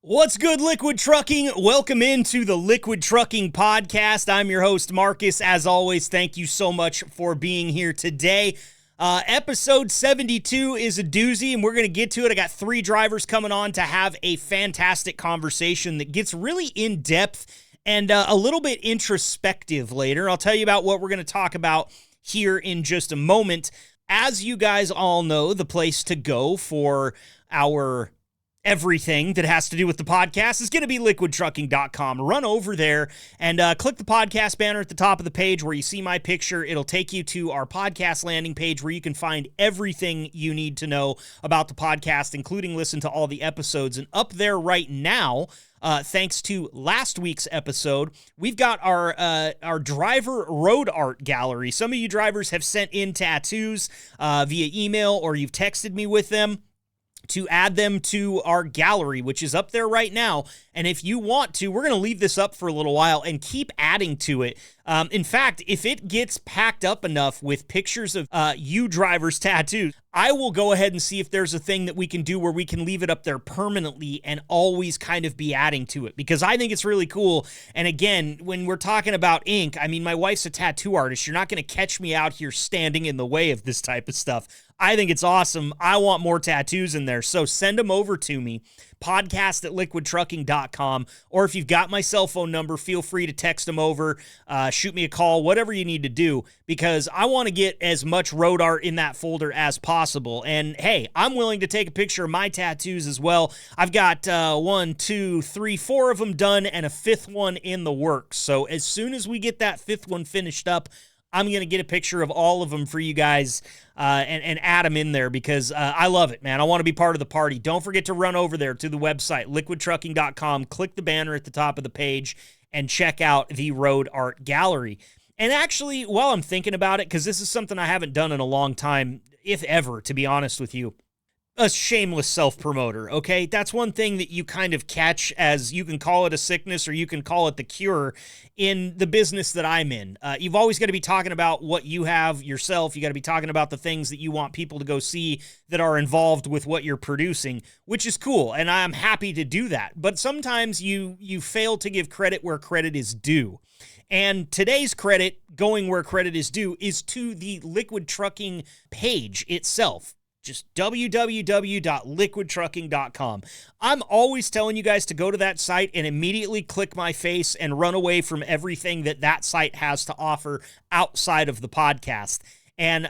What's good, Liquid Trucking? Welcome into the Liquid Trucking Podcast. I'm your host, Marcus. As always, thank you so much for being here today. Episode 72 is a doozy, and we're going to get to it. I got three drivers coming on to have a fantastic conversation that gets really in-depth and a little bit introspective later. I'll tell you about what we're going to talk about here in just a moment. As you guys all know, the place to go for our everything that has to do with the podcast is going to be liquidtrucking.com. Run over there and click the podcast banner at the top of the page where you see my picture. It'll take you to our podcast landing page where you can find everything you need to know about the podcast, including listen to all the episodes. And up there right now, thanks to last week's episode, we've got our driver road art gallery. Some of you drivers have sent in tattoos via email, or you've texted me with them to add them to our gallery, which is up there right now. And if you want to, we're going to leave this up for a little while and keep adding to it. In fact, if it gets packed up enough with pictures of you drivers' tattoos, I will go ahead and see if there's a thing that we can do where we can leave it up there permanently and always kind of be adding to it, because I think it's really cool. And again, when we're talking about ink, I mean, my wife's a tattoo artist. You're not going to catch me out here standing in the way of this type of stuff. I think it's awesome. I want more tattoos in there. So send them over to me, podcast@liquidtrucking.com. Or if you've got my cell phone number, feel free to text them over, shoot me a call, whatever you need to do, because I want to get as much road art in that folder as possible. And hey, I'm willing to take a picture of my tattoos as well. I've got 4 of them done and a fifth one in the works. So as soon as we get that fifth one finished up, I'm going to get a picture of all of them for you guys and add them in there, because I love it, man. I want to be part of the party. Don't forget to run over there to the website, liquidtrucking.com, click the banner at the top of the page, and check out the road art gallery. And actually, while I'm thinking about it, because this is something I haven't done in a long time, if ever, to be honest with you, a shameless self-promoter, okay? That's one thing that you kind of catch, as you can call it a sickness or you can call it the cure, in the business that I'm in. You've always got to be talking about what you have yourself. You got to be talking about the things that you want people to go see that are involved with what you're producing, which is cool, and I'm happy to do that. But sometimes you fail to give credit where credit is due. And today's credit, going where credit is due, is to the Liquid Trucking page itself. Just www.liquidtrucking.com. I'm always telling you guys to go to that site and immediately click my face and run away from everything that site has to offer outside of the podcast. And,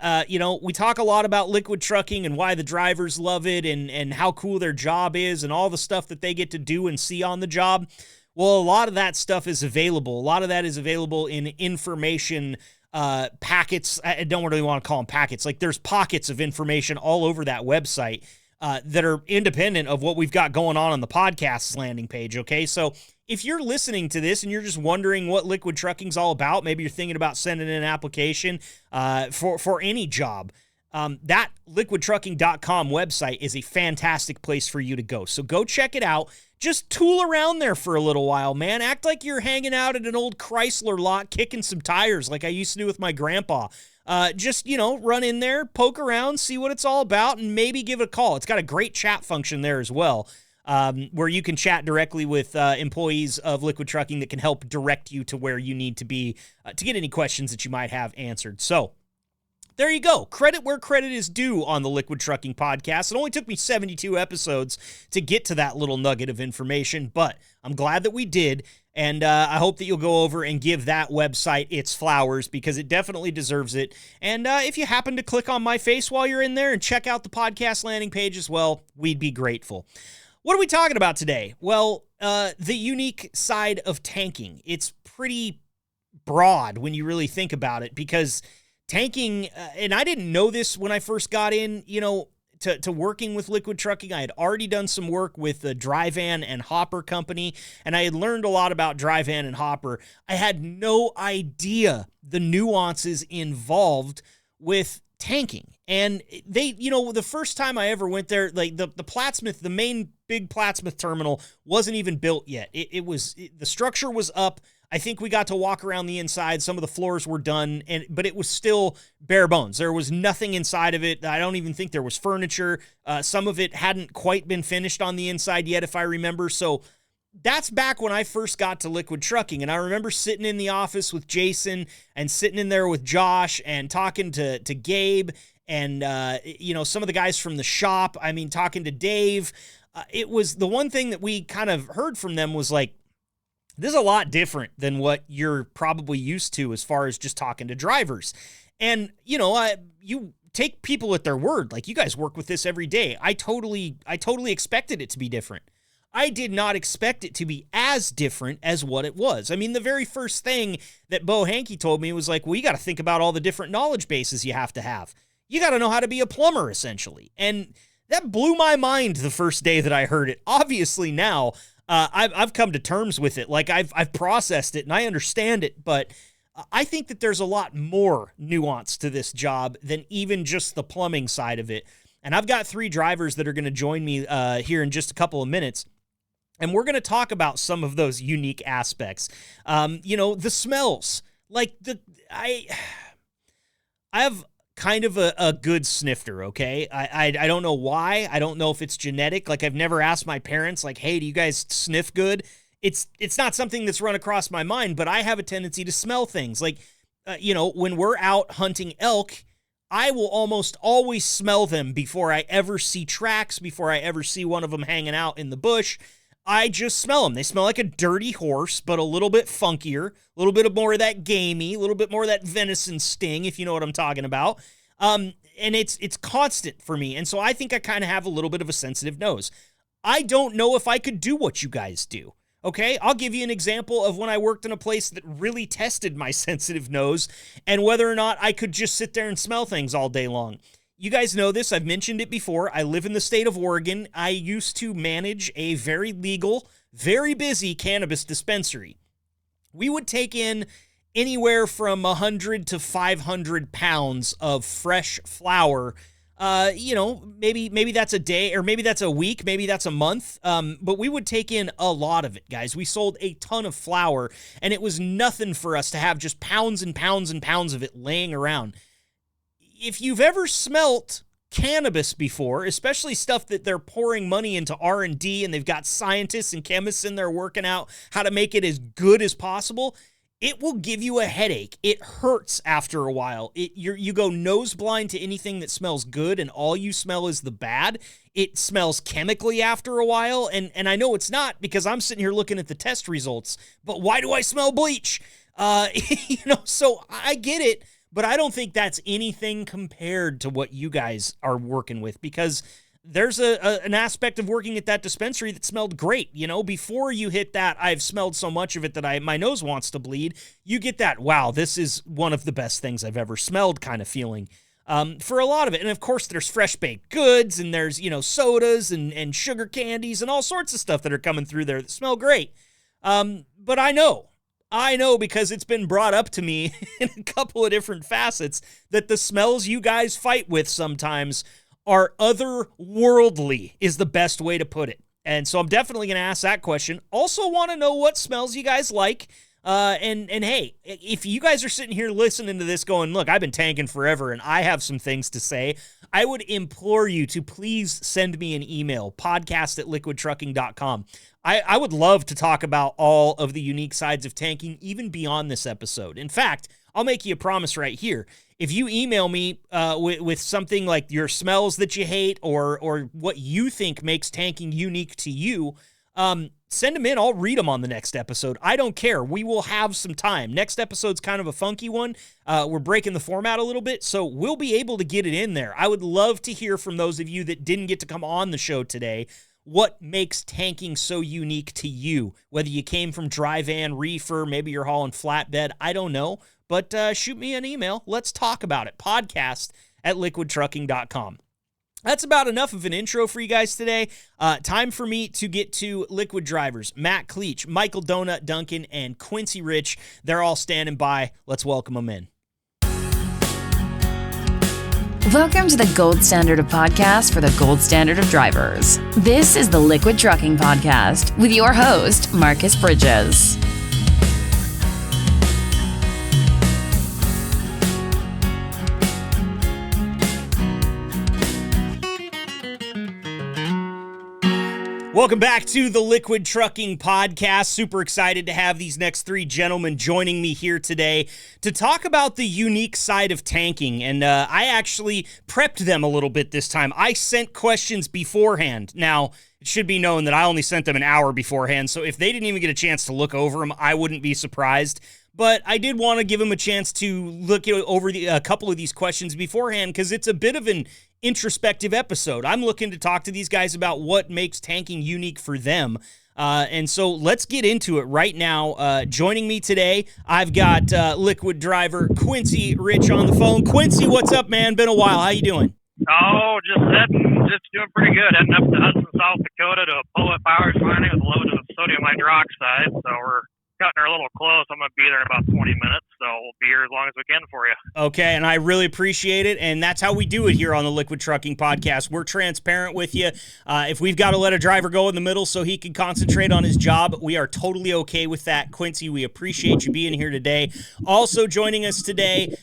we talk a lot about Liquid Trucking and why the drivers love it and how cool their job is and all the stuff that they get to do and see on the job. Well, a lot of that stuff is available. A lot of that is available in information packets. I don't really want to call them packets. Like, there's pockets of information all over that website that are independent of what we've got going on the podcast's landing page, okay? So if you're listening to this and you're just wondering what Liquid Trucking's all about, maybe you're thinking about sending in an application for any job, that liquidtrucking.com website is a fantastic place for you to go. So go check it out. Just tool around there for a little while, man. Act like you're hanging out at an old Chrysler lot kicking some tires like I used to do with my grandpa. Just run in there, poke around, see what it's all about, and maybe give it a call. It's got a great chat function there as well, where you can chat directly with employees of Liquid Trucking that can help direct you to where you need to be to get any questions that you might have answered. So there you go. Credit where credit is due on the Liquid Trucking podcast. It only took me 72 episodes to get to that little nugget of information, but I'm glad that we did, and I hope that you'll go over and give that website its flowers, because it definitely deserves it. And if you happen to click on my face while you're in there and check out the podcast landing page as well, we'd be grateful. What are we talking about today? Well, the unique side of tanking. It's pretty broad when you really think about it, because tanking, and I didn't know this when I first got in, to working with Liquid Trucking. I had already done some work with the Dry Van and Hopper company, and I had learned a lot about Dry Van and Hopper. I had no idea the nuances involved with tanking. And they, the first time I ever went there, like the Plattsmouth, the main big Plattsmouth terminal wasn't even built yet. The structure was up. I think we got to walk around the inside. Some of the floors were done, but it was still bare bones. There was nothing inside of it. I don't even think there was furniture. Some of it hadn't quite been finished on the inside yet, if I remember. So that's back when I first got to Liquid Trucking, and I remember sitting in the office with Jason and sitting in there with Josh and talking to Gabe and, some of the guys from the shop. I mean, talking to Dave. It was the one thing that we kind of heard from them was like, this is a lot different than what you're probably used to as far as just talking to drivers. And, you take people at their word. Like, you guys work with this every day. I totally expected it to be different. I did not expect it to be as different as what it was. I mean, the very first thing that Bo Hankey told me was like, well, you got to think about all the different knowledge bases you have to have. You got to know how to be a plumber, essentially. And that blew my mind the first day that I heard it. Obviously now, I've come to terms with it. Like I've processed it and I understand it, but I think that there's a lot more nuance to this job than even just the plumbing side of it. And I've got 3 drivers that are going to join me here in just a couple of minutes. And we're going to talk about some of those unique aspects. The smells. Like I have kind of a good snifter, okay? I don't know why. I don't know if it's genetic. Like, I've never asked my parents, like, hey, do you guys sniff good? It's not something that's run across my mind, but I have a tendency to smell things. Like, when we're out hunting elk, I will almost always smell them before I ever see tracks, before I ever see one of them hanging out in the bush. I just smell them. They smell like a dirty horse, but a little bit funkier, a little bit more of that gamey, a little bit more of that venison sting, if you know what I'm talking about. And it's constant for me. And so I think I kind of have a little bit of a sensitive nose. I don't know if I could do what you guys do. Okay, I'll give you an example of when I worked in a place that really tested my sensitive nose and whether or not I could just sit there and smell things all day long. You guys know this. I've mentioned it before. I live in the state of Oregon. I used to manage a very legal, very busy cannabis dispensary. We would take in anywhere from 100 to 500 pounds of fresh flower. Maybe that's a day, or maybe that's a week, maybe that's a month. But we would take in a lot of it, guys. We sold a ton of flower, and it was nothing for us to have just pounds and pounds and pounds of it laying around. If you've ever smelt cannabis before, especially stuff that they're pouring money into R&D and they've got scientists and chemists in there working out how to make it as good as possible, it will give you a headache. It hurts after a while. You go nose blind to anything that smells good, and all you smell is the bad. It smells chemically after a while, and I know it's not because I'm sitting here looking at the test results, but why do I smell bleach? So I get it, but I don't think that's anything compared to what you guys are working with, because there's an aspect of working at that dispensary that smelled great. Before you hit that, I've smelled so much of it that my nose wants to bleed. You get that, wow, this is one of the best things I've ever smelled kind of feeling for a lot of it. And of course, there's fresh baked goods, and there's, sodas and sugar candies and all sorts of stuff that are coming through there that smell great. But I know because it's been brought up to me in a couple of different facets that the smells you guys fight with sometimes are otherworldly, is the best way to put it. And so I'm definitely going to ask that question. Also want to know what smells you guys like. And hey, if you guys are sitting here listening to this going, look, I've been tanking forever and I have some things to say, I would implore you to please send me an email, podcast@liquidtrucking.com. I would love to talk about all of the unique sides of tanking, even beyond this episode. In fact, I'll make you a promise right here. If you email me with something like your smells that you hate or what you think makes tanking unique to you, send them in. I'll read them on the next episode. I don't care. We will have some time. Next episode's kind of a funky one. We're breaking the format a little bit, so we'll be able to get it in there. I would love to hear from those of you that didn't get to come on the show today. What makes tanking so unique to you? Whether you came from dry van, reefer, maybe you're hauling flatbed, I don't know. But shoot me an email. Let's talk about it. Podcast@liquidtrucking.com. That's about enough of an intro for you guys today. Time for me to get to Liquid drivers. Matt Kleich, Mikal Duncan, and Quincy Rich. They're all standing by. Let's welcome them in. Welcome to the gold standard of podcasts for the gold standard of drivers. This is the Liquid Trucking Podcast with your host, Marcus Bridges. Welcome back to the Liquid Trucking Podcast. Super excited to have these next three gentlemen joining me here today to talk about the unique side of tanking. And I actually prepped them a little bit this time. I sent questions beforehand. Now, it should be known that I only sent them an hour beforehand, so if they didn't even get a chance to look over them, I wouldn't be surprised. But I did want to give them a chance to look over a couple of these questions beforehand because it's a bit of an introspective episode. I'm looking to talk to these guys about what makes tanking unique for them. And so let's get into it right now. Joining me today, I've got Liquid driver Quincy Rich on the phone. Quincy, what's up, man? Been a while. How you doing? Oh, just doing pretty good. Heading up to Hudson, South Dakota to a Poet Power Refinery with a load of sodium hydroxide. So we're cutting her a little close. I'm going to be there in about 20 minutes, so we'll be here as long as we can for you. Okay, and I really appreciate it, and that's how we do it here on the Liquid Trucking Podcast. We're transparent with you. If we've got to let a driver go in the middle so he can concentrate on his job, we are totally okay with that. Quincy, we appreciate you being here today. Also joining us today,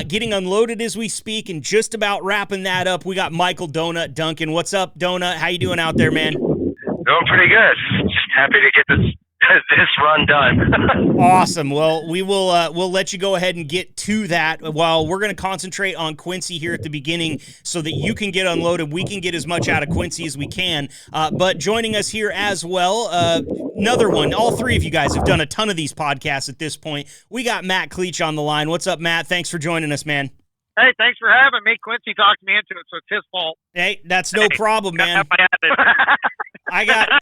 getting unloaded as we speak, and just about wrapping that up, we got Mikal Duncan. What's up, Donut? How you doing out there, man? Doing pretty good. Just happy to get this run done. Awesome. Well, we'll let you go ahead and get to that while we're going to concentrate on Quincy here at the beginning so that you can get unloaded. We can get as much out of Quincy as we can. But joining us here as well, another one. All three of you guys have done a ton of these podcasts at this point. We got Matt Kleich on the line. What's up, Matt? Thanks for joining us, man. Hey, thanks for having me. Quincy talked me into it, so it's his fault. Hey, that's no problem, man. I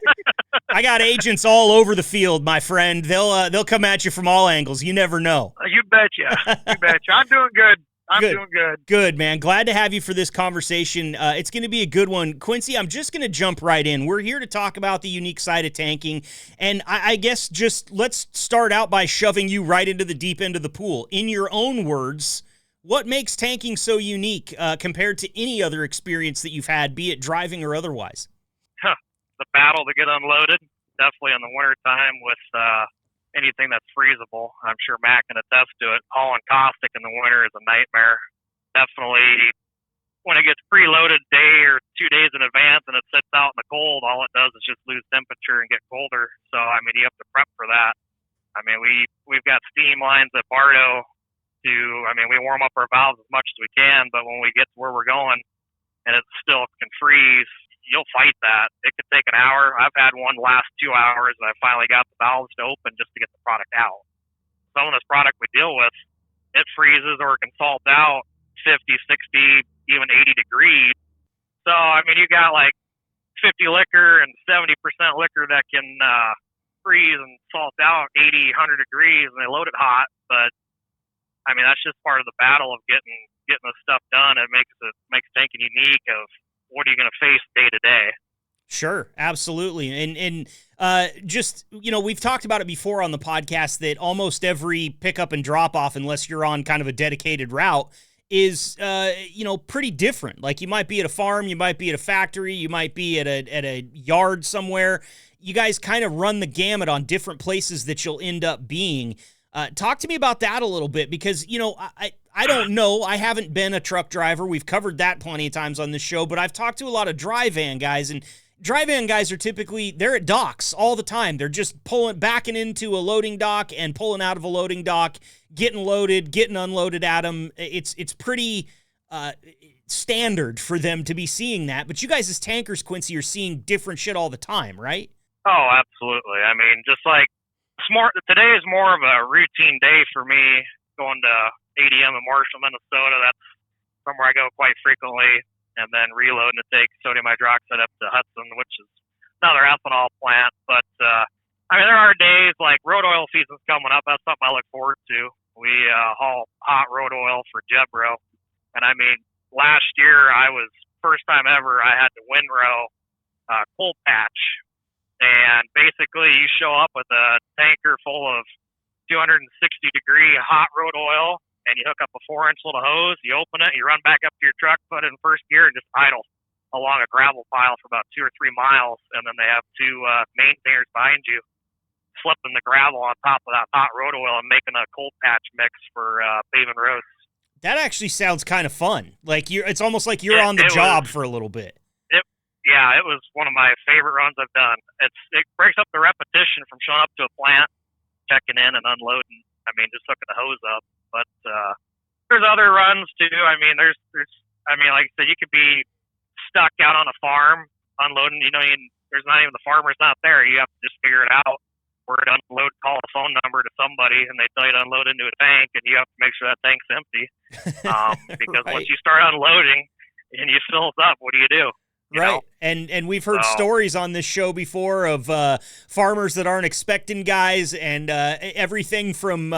I got agents all over the field, my friend. They'll come at you from all angles. You never know. You betcha. You betcha. I'm doing good. Doing good. Good, man. Glad to have you for this conversation. It's going to be a good one. Quincy, I'm just going to jump right in. We're here to talk about the unique side of tanking, and I guess just let's start out by shoving you right into the deep end of the pool. In your own words, what makes tanking so unique compared to any other experience that you've had, be it driving or otherwise? The battle to get unloaded, definitely in the wintertime with anything that's freezable. I'm sure Matt can attest to it. Hauling caustic in the winter is a nightmare. Definitely when it gets preloaded a day or 2 days in advance and it sits out in the cold, all it does is just lose temperature and get colder. So, I mean, you have to prep for that. I mean, we've got steam lines at Bardo we warm up our valves as much as we can, but when we get to where we're going and it still can freeze, you'll fight that. It could take an hour. I've had one last 2 hours, and I finally got the valves to open just to get the product out. Some of this product we deal with, it freezes or it can salt out 50, 60, even 80 degrees. So, I mean, you got like 50 liquor and 70% liquor that can freeze and salt out 80, 100 degrees, and they load it hot. But, I mean, that's just part of the battle of getting this stuff done. It makes tanking unique of what are you going to face day to day? Sure, absolutely. And just, we've talked about it before on the podcast that almost every pickup and drop off, unless you're on kind of a dedicated route, is, pretty different. Like you might be at a farm, you might be at a factory, you might be at a yard somewhere. You guys kind of run the gamut on different places that you'll end up being. Talk to me about that a little bit because, I don't know. I haven't been a truck driver. We've covered that plenty of times on this show, but I've talked to a lot of dry van guys, and dry van guys are typically, they're at docks all the time. They're just backing into a loading dock and pulling out of a loading dock, getting loaded, getting unloaded at them. It's pretty standard for them to be seeing that. But you guys as tankers, Quincy, are seeing different shit all the time, right? Oh, absolutely. I mean, just like today is more of a routine day for me going to ADM in Marshall, Minnesota. That's somewhere I go quite frequently, and then reloading to take sodium hydroxide up to Hudson, which is another ethanol plant. But, there are days like road oil season's coming up. That's something I look forward to. We haul hot road oil for Jebro. And, last year first time ever, I had to windrow cold patch. And basically you show up with a tanker full of 260-degree hot road oil and you hook up a 4-inch little hose, you open it, you run back up to your truck, put it in first gear, and just idle along a gravel pile for about 2 or 3 miles, and then they have 2 maintainers behind you flipping the gravel on top of that hot road oil and making a cold patch mix for paving roads. That actually sounds kind of fun. Like it's almost like you're on the job for a little bit. Yeah, it was one of my favorite runs I've done. It breaks up the repetition from showing up to a plant, checking in and unloading. I mean, just hooking the hose up. But there's other runs too. I mean, there's like I said, you could be stuck out on a farm unloading. There's not even the farmer's not there. You have to just figure it out. Where to unload, call a phone number to somebody, and they tell you to unload into a tank, and you have to make sure that tank's empty. Because right. Once you start unloading and you fill it up, what do you do? Right. And we've heard stories on this show before of farmers that aren't expecting guys, and everything from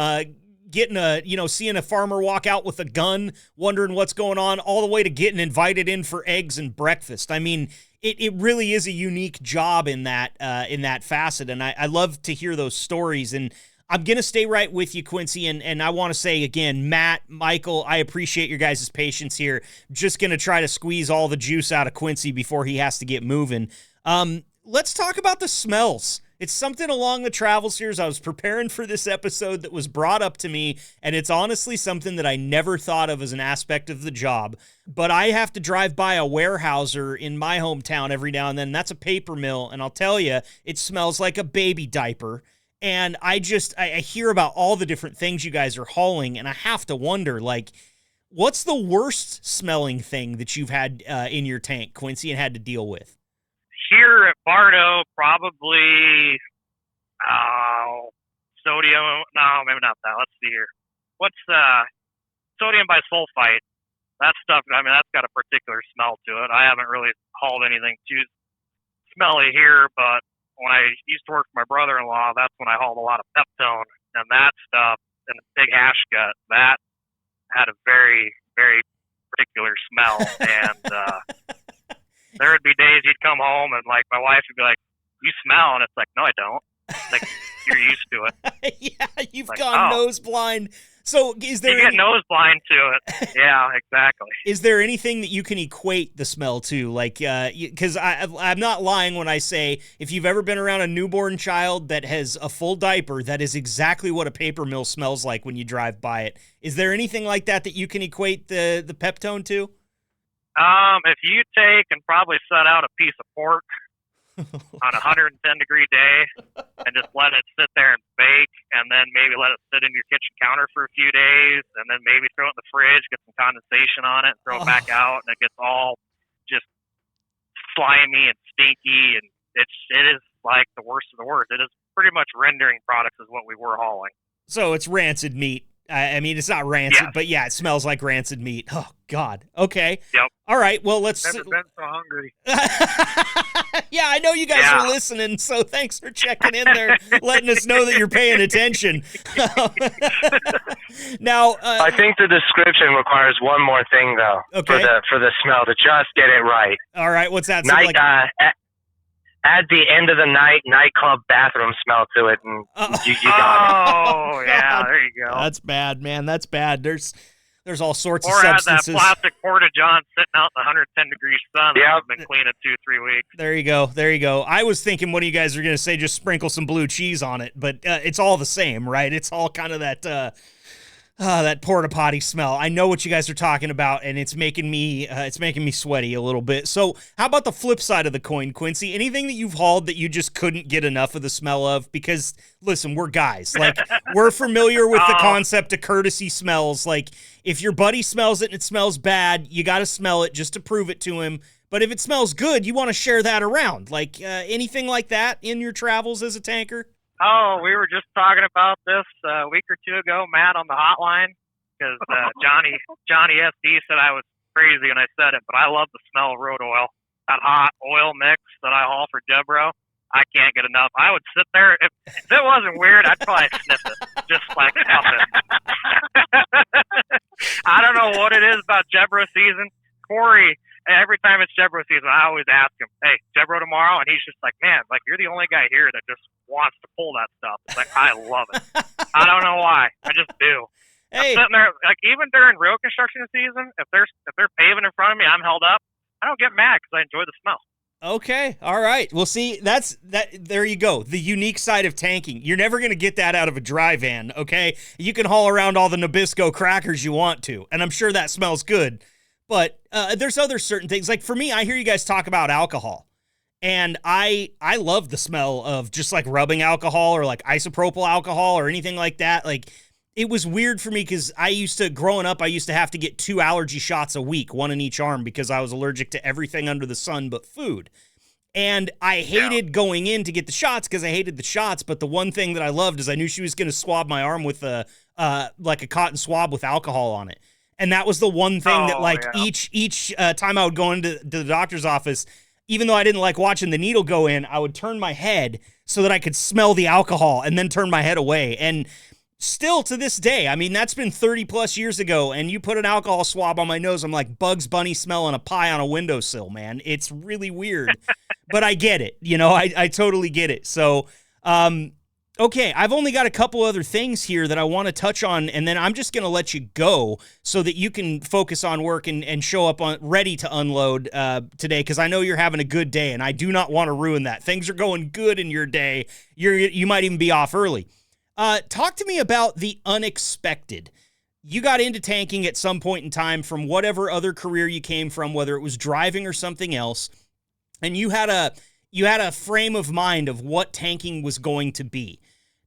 seeing a farmer walk out with a gun, wondering what's going on, all the way to getting invited in for eggs and breakfast. I mean, it really is a unique job in that facet, and I love to hear those stories. And I'm going to stay right with you, Quincy, and I want to say again, Matt, Michael, I appreciate your guys' patience here. Just going to try to squeeze all the juice out of Quincy before he has to get moving. Let's talk about the smells. It's something along the travels here as I was preparing for this episode that was brought up to me, and it's honestly something that I never thought of as an aspect of the job. But I have to drive by a warehouser in my hometown every now and then, and that's a paper mill, and I'll tell you, it smells like a baby diaper. And I hear about all the different things you guys are hauling, and I have to wonder, like, what's the worst smelling thing that you've had in your tank, Quincy, and had to deal with? Here at Bardo, probably sodium. No, maybe not that. Let's see here. What's sodium bisulfite? That stuff. I mean, that's got a particular smell to it. I haven't really hauled anything too smelly here, but when I used to work for my brother-in-law, that's when I hauled a lot of Peptone, and that stuff and the big hash gut, that had a very, very particular smell. And there would be days you'd come home and like my wife would be like, "You smell," and it's like, "No, I don't." Like you're used to it. Yeah, you've gone nose blind. So is there you get nose blind to it? Yeah, exactly. Is there anything that you can equate the smell to? Like, because I'm not lying when I say if you've ever been around a newborn child that has a full diaper, that is exactly what a paper mill smells like when you drive by it. Is there anything like that you can equate the Peptone to? If you take and probably set out a piece of pork on a 110-degree day and just let it sit there and bake, and then maybe let it sit in your kitchen counter for a few days, and then maybe throw it in the fridge, get some condensation on it, and throw it back out, and it gets all just slimy and stinky, and it is like the worst of the worst. It is pretty much rendering products is what we were hauling. So it's rancid meat. I mean, it's not rancid, but yeah, it smells like rancid meat. Oh, God. Okay. Yep. All right. Well, let's... Never been so hungry. Yeah, I know you guys are listening, so thanks for checking in there, letting us know that you're paying attention. Now... I think the description requires one more thing, though, for the smell, to just get it right. All right. What's that? Add the end of the night nightclub bathroom smell to it, and you got it. Oh, yeah, there you go. That's bad, man. That's bad. There's all sorts of substances. Or have that plastic Porta-John sitting out in the 110-degree sun that I've been cleaning 2-3 weeks. There you go. There you go. I was thinking one of you guys were going to say just sprinkle some blue cheese on it, but it's all the same, right? It's all kind of that porta potty smell. I know what you guys are talking about, and it's making me sweaty a little bit. So how about the flip side of the coin, Quincy? Anything that you've hauled that you just couldn't get enough of the smell of? Because listen, we're guys. Like, we're familiar with the concept of courtesy smells. Like, if your buddy smells it and it smells bad, you got to smell it just to prove it to him. But if it smells good, you want to share that around. Like, anything like that in your travels as a tanker? Oh, we were just talking about this a week or two ago, Matt, on the hotline, because Johnny SD said I was crazy when I said it, but I love the smell of road oil. That hot oil mix that I haul for Jebro, I can't get enough. I would sit there. If it wasn't weird, I'd probably sniff it, just like nothing. I don't know what it is about Jebro season. Corey, every time it's Jebro season, I always ask him, "Hey, Jebro tomorrow?" And he's just like, "Man, like you're the only guy here that just wants to pull that stuff." It's like, I love it. I don't know why. I just do. Hey, sitting there, like even during real construction season, if they're paving in front of me, I'm held up. I don't get mad because I enjoy the smell. okay, all right. Well, see, that's that. There you go. The unique side of tanking. You're never going to get that out of a dry van. Okay, you can haul around all the Nabisco crackers you want to, and I'm sure that smells good. But there's other certain things. Like for me, I hear you guys talk about alcohol. And I love the smell of just like rubbing alcohol or like isopropyl alcohol or anything like that. Like it was weird for me because growing up, I used to have to get 2 allergy shots a week, one in each arm because I was allergic to everything under the sun but food. And I hated going in to get the shots because I hated the shots. But the one thing that I loved is I knew she was going to swab my arm with like a cotton swab with alcohol on it. And that was the one thing that like each time I would go into the doctor's office, even though I didn't like watching the needle go in, I would turn my head so that I could smell the alcohol and then turn my head away. And still to this day, I mean, that's been 30 plus years ago, and you put an alcohol swab on my nose, I'm like Bugs Bunny smelling a pie on a windowsill, man. It's really weird, but I get it. You know, I totally get it. So, okay, I've only got a couple other things here that I want to touch on, and then I'm just going to let you go so that you can focus on work and show up ready to unload today, because I know you're having a good day, and I do not want to ruin that. Things are going good in your day. You might even be off early. Talk to me about the unexpected. You got into tanking at some point in time from whatever other career you came from, whether it was driving or something else, and you had a frame of mind of what tanking was going to be.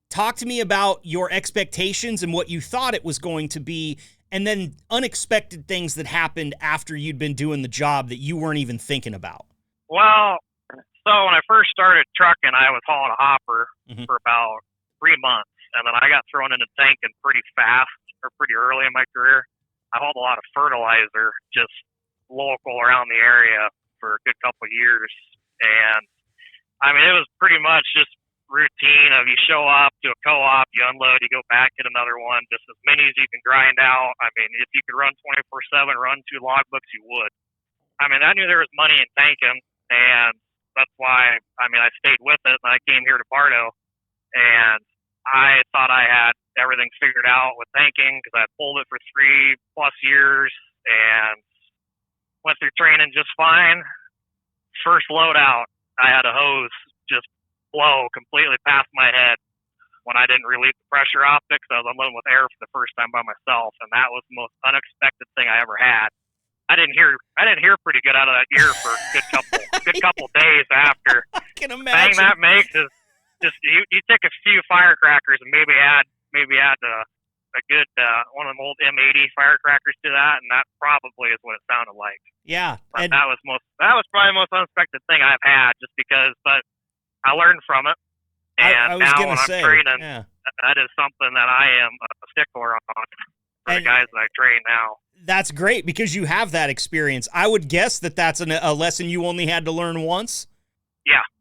Talk to me about your expectations and what you thought it was going to be, and then unexpected things that happened after you'd been doing the job that you weren't even thinking about. Well, so when I first started trucking, I was hauling a hopper for about 3 months, and then I got thrown into tanking pretty fast or pretty early in my career. I hauled a lot of fertilizer just local around the area for a good couple of years, and I mean, it was pretty much just routine of you show up to a co-op, you unload, you go back, get another one, just as many as you can grind out. I mean, if you could run 24/7, run 2 logbooks, you would. I mean, I knew there was money in tanking, and that's why, I mean, I stayed with it, and I came here to Bardo, and I thought I had everything figured out with tanking because I pulled it for 3+ years and went through training just fine. First load out, I had a hose just blow completely past my head when I didn't relieve the pressure off it because I was unloading with air for the first time by myself, and that was the most unexpected thing I ever had. I didn't hear pretty good out of that ear for a good couple days after. I can imagine. The thing that makes is just you take a few firecrackers and maybe add a good one of them old M80 firecrackers to that, and that probably is what it sounded like. Yeah, but that was probably the most unexpected thing I've had, just because. But I learned from it, and now when I'm training, that is something that I am a stickler on for the guys that I train now. That's great because you have that experience. I would guess that that's a lesson you only had to learn once.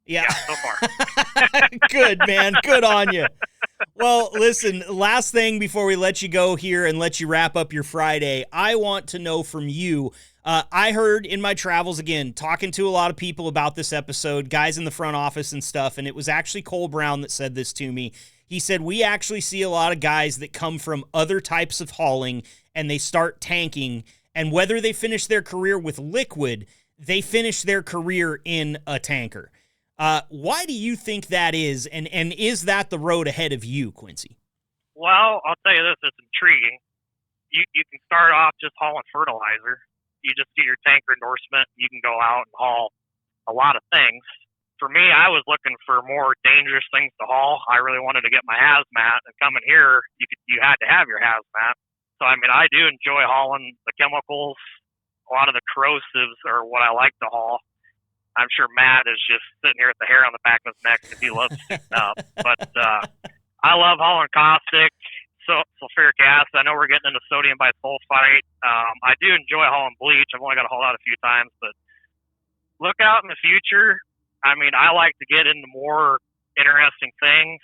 Yeah, so far. Good, man. Good on you. Well, listen, last thing before we let you go here and let you wrap up your Friday, I want to know from you. I heard in my travels, again, talking to a lot of people about this episode, guys in the front office and stuff, and it was actually Cole Brown that said this to me. He said, we actually see a lot of guys that come from other types of hauling and they start tanking, and whether they finish their career with liquid, they finish their career in a tanker. Why do you think that is, and is that the road ahead of you, Quincy? Well, I'll tell you this, it's intriguing. You can start off just hauling fertilizer. You just get your tanker endorsement, you can go out and haul a lot of things. For me, I was looking for more dangerous things to haul. I really wanted to get my hazmat, and coming here, you had to have your hazmat. So, I mean, I do enjoy hauling the chemicals. A lot of the corrosives are what I like to haul. I'm sure Matt is just sitting here with the hair on the back of his neck because he loves stuff. But I love hauling caustic, sulfuric acid. I know we're getting into sodium bisulfite. I do enjoy hauling bleach. I've only got to haul out a few times, but look out in the future. I mean, I like to get into more interesting things.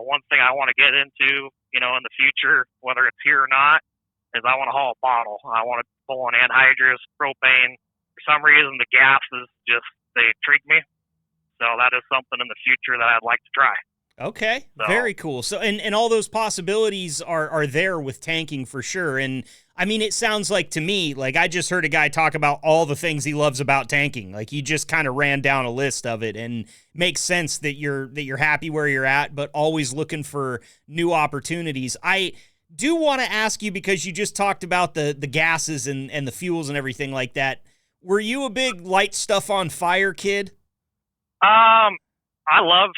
One thing I want to get into, in the future, whether it's here or not, is I want to haul a bottle. I want to pull an anhydrous, propane. For some reason, the gases they intrigue me. So that is something in the future that I'd like to try. Okay, So, very cool. So, and all those possibilities are there with tanking for sure. And I mean, it sounds like to me, like I just heard a guy talk about all the things he loves about tanking. Like he just kind of ran down a list of it, and makes sense that you're happy where you're at, but always looking for new opportunities. I do want to ask you, because you just talked about the gases and the fuels and everything like that. Were you a big light stuff on fire kid? I love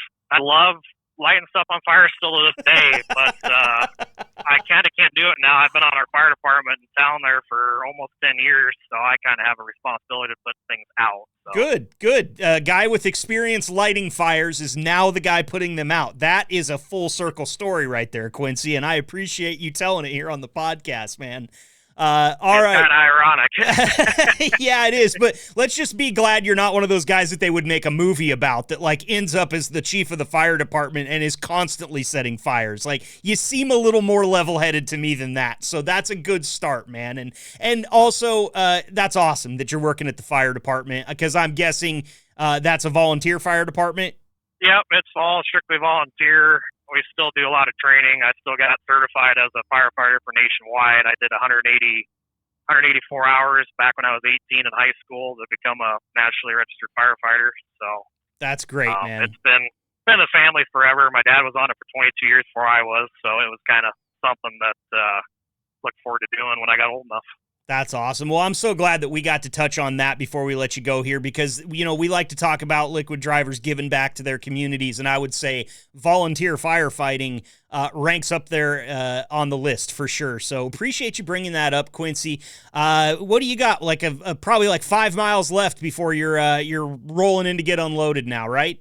lighting stuff on fire still to this day, but I kind of can't do it now. I've been on our fire department in town there for almost 10 years, so I kind of have a responsibility to put things out. So. Good. Guy with experience lighting fires is now the guy putting them out. That is a full circle story right there, Quincy, and I appreciate you telling it here on the podcast, man. All right. Kind of ironic. Yeah, it is. But let's just be glad you're not one of those guys that they would make a movie about that like ends up as the chief of the fire department and is constantly setting fires. Like you seem a little more level-headed to me than that. So that's a good start, man. And also that's awesome that you're working at the fire department, because I'm guessing that's a volunteer fire department. Yep, it's all strictly volunteer. We still do a lot of training. I still got certified as a firefighter for nationwide. I did 184 hours back when I was 18 in high school to become a nationally registered firefighter. So that's great, man. It's been a family forever. My dad was on it for 22 years before I was, so it was kind of something that look forward to doing when I got old enough. That's awesome. Well, I'm so glad that we got to touch on that before we let you go here, because, you know, we like to talk about liquid drivers giving back to their communities, and I would say volunteer firefighting ranks up there on the list for sure. So appreciate you bringing that up, Quincy. What do you got? Like probably like 5 miles left before you're rolling in to get unloaded now, right?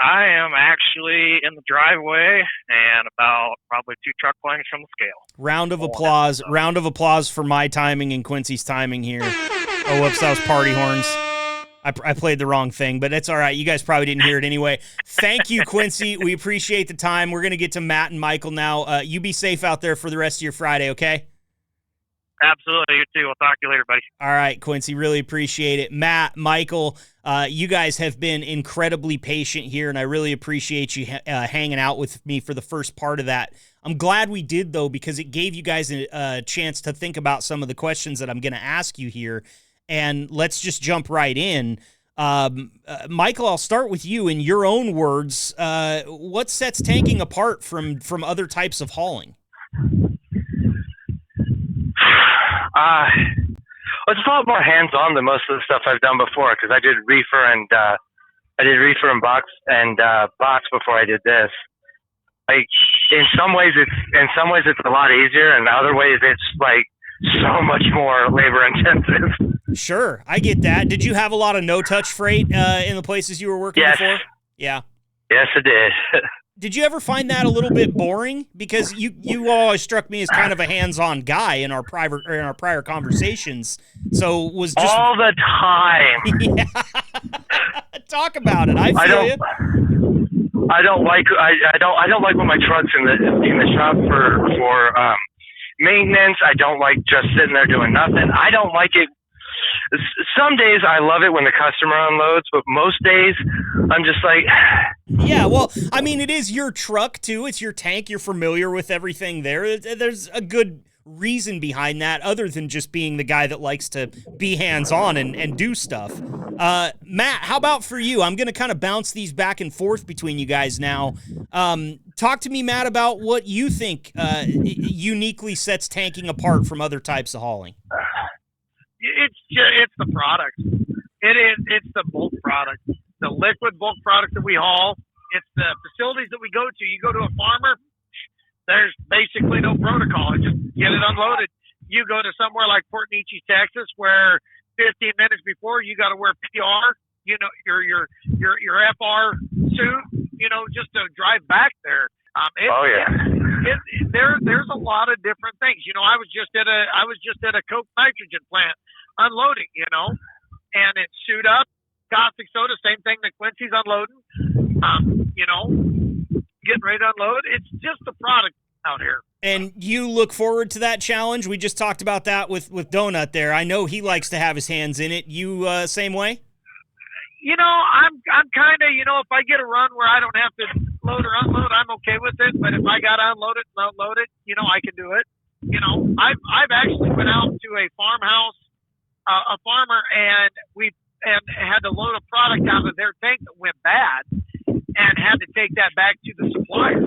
I am actually in the driveway and about probably 2 truck lengths from the scale. Round of applause. Round of applause for my timing and Quincy's timing here. Oh, whoops, that was party horns. I played the wrong thing, but it's all right. You guys probably didn't hear it anyway. Thank you, Quincy. We appreciate the time. We're going to get to Matt and Mikal now. You be safe out there for the rest of your Friday, okay? Absolutely. You too. We'll talk to you later, buddy. All right, Quincy. Really appreciate it. Matt, Mikal, you guys have been incredibly patient here, and I really appreciate you hanging out with me for the first part of that. I'm glad we did, though, because it gave you guys a chance to think about some of the questions that I'm going to ask you here. And let's just jump right in. Mikal, I'll start with you. In your own words, what sets tanking apart from other types of hauling? It's a lot more hands-on than most of the stuff I've done before, because I did reefer and box before I did this. Like in some ways it's a lot easier, and in other ways it's like so much more labor intensive. Sure, I get that. Did you have a lot of no-touch freight in the places you were working before? Yeah. Yes, it did. Did you ever find that a little bit boring? Because you always struck me as kind of a hands-on guy in our prior conversations. So was just all the time. Yeah. Talk about it. I feel you. I don't like when my truck's in the shop for maintenance. I don't like just sitting there doing nothing. I don't like it. Some days I love it when the customer unloads, but most days I'm just like... Yeah, well, I mean, it is your truck, too. It's your tank. You're familiar with everything there. There's a good reason behind that, other than just being the guy that likes to be hands-on and do stuff. Matt, how about for you? I'm going to kind of bounce these back and forth between you guys now. Talk to me, Matt, about what you think uniquely sets tanking apart from other types of hauling. It's the product. It's the bulk product, the liquid bulk product that we haul. It's the facilities that we go to. You go to a farmer, there's basically no protocol. Just get it unloaded. You go to somewhere like Port Neches, Texas, where 15 minutes before you got to wear PR, you know, your FR suit, you know, just to drive back there. There's a lot of different things. You know, I was just at a Coke nitrogen plant unloading, you know, and it's suit up, caustic soda, same thing that Quincy's unloading. You know, getting ready to unload. It's just the product out here. And you look forward to that challenge? We just talked about that with Donut there. I know he likes to have his hands in it. You same way? You know, I'm kind of, you know, if I get a run where I don't have to load or unload, I'm okay with it. But if I got to unload it and unload it, I can do it. I've actually went out to a farmhouse, a farmer, and had to load a product out of their tank that went bad, and had to take that back to the supplier.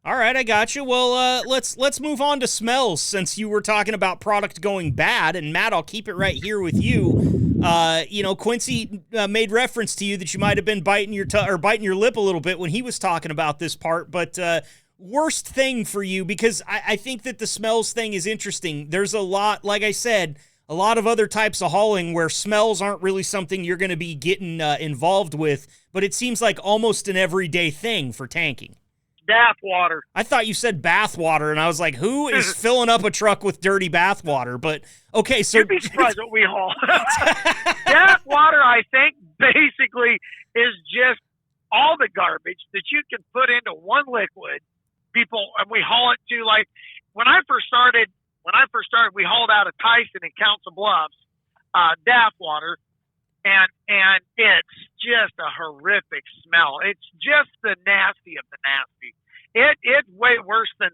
All right, I got you. Well, let's move on to smells, since you were talking about product going bad. And Matt, I'll keep it right here with you. Quincy made reference to you that you might have been biting your lip a little bit when he was talking about this part. But worst thing for you, because I think that the smells thing is interesting. There's a lot, like I said, a lot of other types of hauling where smells aren't really something you're going to be getting involved with, but it seems like almost an everyday thing for tanking. Bath water. I thought you said bath water, and I was like, who is filling up a truck with dirty bath water? But, okay, so... You'd be surprised what we haul. Bath water, I think, basically is just all the garbage that you can put into one liquid. And we haul it to, like, when I first started, we hauled out of Tyson and Council Bluffs, bath water, and it's just a horrific smell. It's just the nasty of the nasty. It's way worse than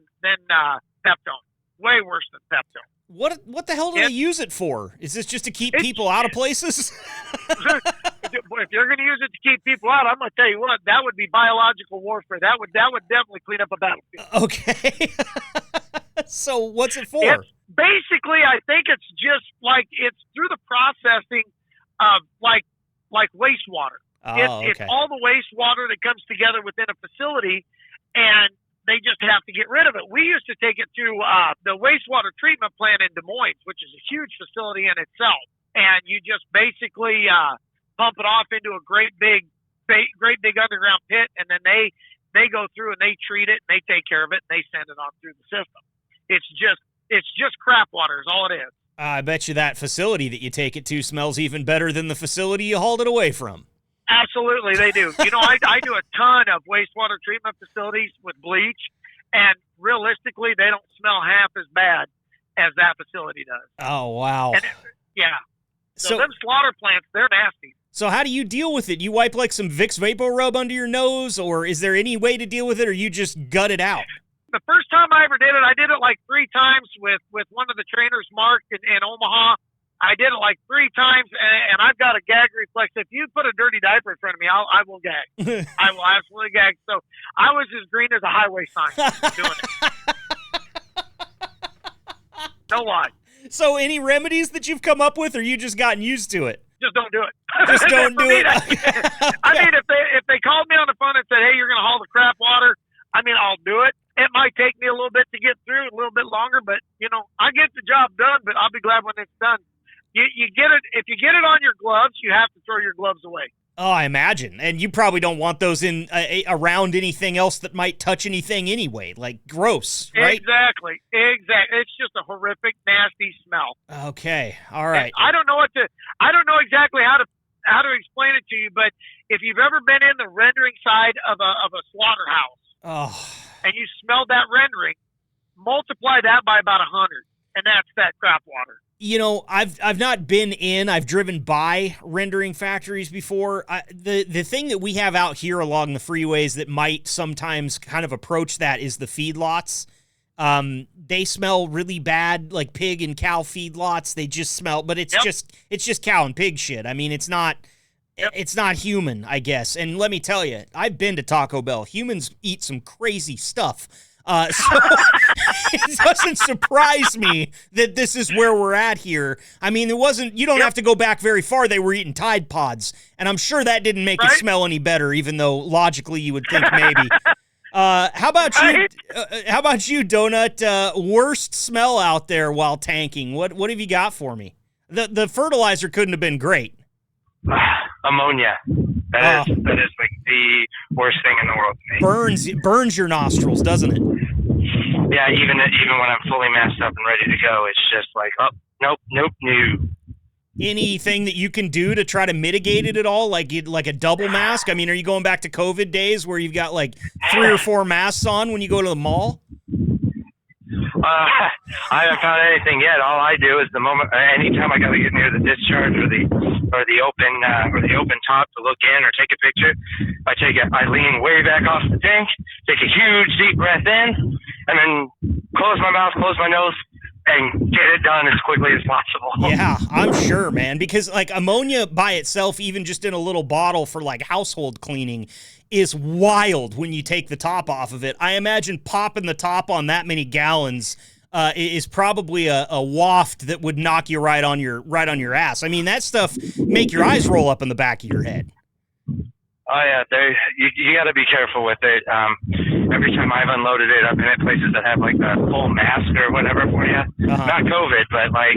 Peptone. Way worse than Peptone. What the hell do they use it for? Is this just to keep people out of places? If you're going to use it to keep people out, I'm going to tell you what, that would be biological warfare. That would definitely clean up a battlefield. Okay. So what's it for? Basically, I think it's just like it's through the processing of like wastewater. It's all the wastewater that comes together within a facility, and they just have to get rid of it. We used to take it to the wastewater treatment plant in Des Moines, which is a huge facility in itself, and you just basically pump it off into a great big underground pit, and then they go through and they treat it and they take care of it and they send it on through the system. It's just crap water is all it is. I bet you that facility that you take it to smells even better than the facility you hauled it away from. Absolutely, they do. I do a ton of wastewater treatment facilities with bleach, and realistically, they don't smell half as bad as that facility does. Oh, wow. Yeah. So them slaughter plants, they're nasty. So how do you deal with it? You wipe like some Vicks Vapor Rub under your nose, or is there any way to deal with it, or you just gut it out? The first time I ever did it, I did it like 3 times with one of the trainers, Mark, in Omaha. I did it like 3 times, and I've got a gag reflex. If you put a dirty diaper in front of me, I will gag. I will absolutely gag. So I was as green as a highway sign doing it. No lie. So any remedies that you've come up with, or you just gotten used to it? Just don't do it. Just don't do it. I mean, if they called me on the phone and said, hey, you're going to haul the crap water, I mean, I'll do it. It might take me a little bit to get through, a little bit longer, but, I get the job done, but I'll be glad when it's done. You get it. If you get it on your gloves, you have to throw your gloves away. Oh, I imagine. And you probably don't want those in around anything else that might touch anything anyway, like gross, right? Exactly. It's just a horrific, nasty smell. Okay. All right. And I don't know exactly how to explain it to you, but if you've ever been in the rendering side of a slaughterhouse, and you smelled that rendering, multiply that by about 100, and that's that crap water. I've not been in. I've driven by rendering factories before. The thing that we have out here along the freeways that might sometimes kind of approach that is the feedlots. They smell really bad, like pig and cow feedlots. They just smell, but it's just cow and pig shit. I mean, it's not human, I guess. And let me tell you, I've been to Taco Bell. Humans eat some crazy stuff. So it doesn't surprise me that this is where we're at here. I mean, you don't have to go back very far. They were eating Tide Pods, and I'm sure that didn't make it smell any better, even though logically you would think maybe. How about you, Donut? Worst smell out there while tanking. What have you got for me? The fertilizer couldn't have been great. Ammonia. That is like the worst thing in the world to me. Burns your nostrils, doesn't it? Yeah, even when I'm fully masked up and ready to go, it's just like, oh, nope, no. Anything that you can do to try to mitigate it at all, like a double mask? I mean, are you going back to COVID days where you've got like 3 or 4 masks on when you go to the mall? I haven't found anything yet. All I do is anytime I got to get near the discharge or the or the open top to look in or take a picture. I lean way back off the tank, take a huge deep breath in, and then close my mouth, close my nose, and get it done as quickly as possible. Yeah, I'm sure, man, because like ammonia by itself, even just in a little bottle for like household cleaning, is wild when you take the top off of it. I imagine popping the top on that many gallons is probably a waft that would knock you right on your ass. I mean, that stuff make your eyes roll up in the back of your head. Oh yeah, you got to be careful with it. Every time I've unloaded it, I've been at places that have like the full mask or whatever for you. Not COVID, but like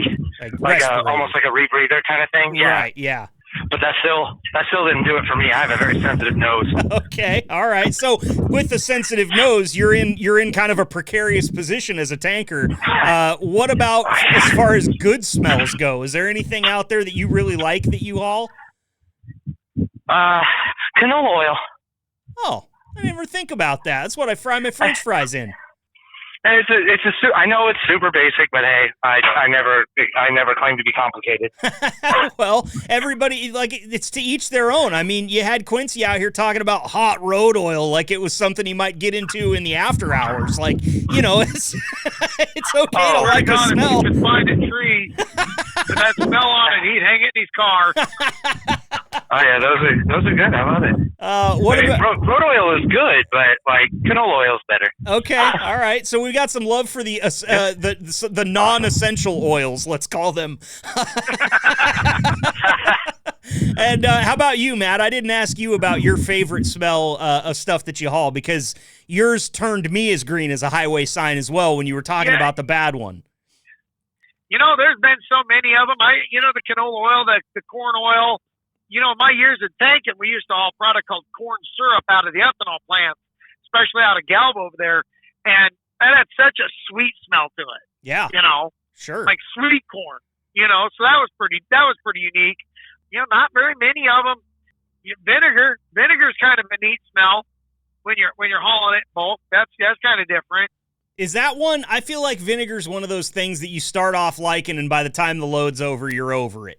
almost like a rebreather kind of thing. Yeah. Right. Yeah. But that still didn't do it for me. I have a very sensitive nose. Okay. All right. So with the sensitive nose, you're in kind of a precarious position as a tanker. What about as far as good smells go? Is there anything out there that you really like that you haul? Canola oil. Oh, I didn't ever think about that. That's what I fry my French fries in. I know it's super basic, but hey, I never claim to be complicated. Well, everybody, like, it's to each their own. I mean, you had Quincy out here talking about hot road oil like it was something he might get into in the after hours. Like, you know, it's okay to like the smell. If he could find a tree with that smell on it, he'd hang it in his car. Oh yeah, those are good. I love it. What about road oil is good, but like canola oil is better. Okay, all right. So we got some love for the non-essential oils, let's call them. And how about you, Matt? I didn't ask you about your favorite smell of stuff that you haul, because yours turned me as green as a highway sign as well when you were talking about the bad one. You know, there's been so many of them. The canola oil, the corn oil. You know, my years of tanking, we used to haul a product called corn syrup out of the ethanol plants, especially out of Galva over there, and that had such a sweet smell to it. Yeah. You know, sure. Like sweet corn. You know, so that was pretty unique. You know, not very many of them. Vinegar's kind of a neat smell when you're hauling it in bulk. That's kind of different. Is that one? I feel like vinegar's one of those things that you start off liking, and by the time the load's over, you're over it.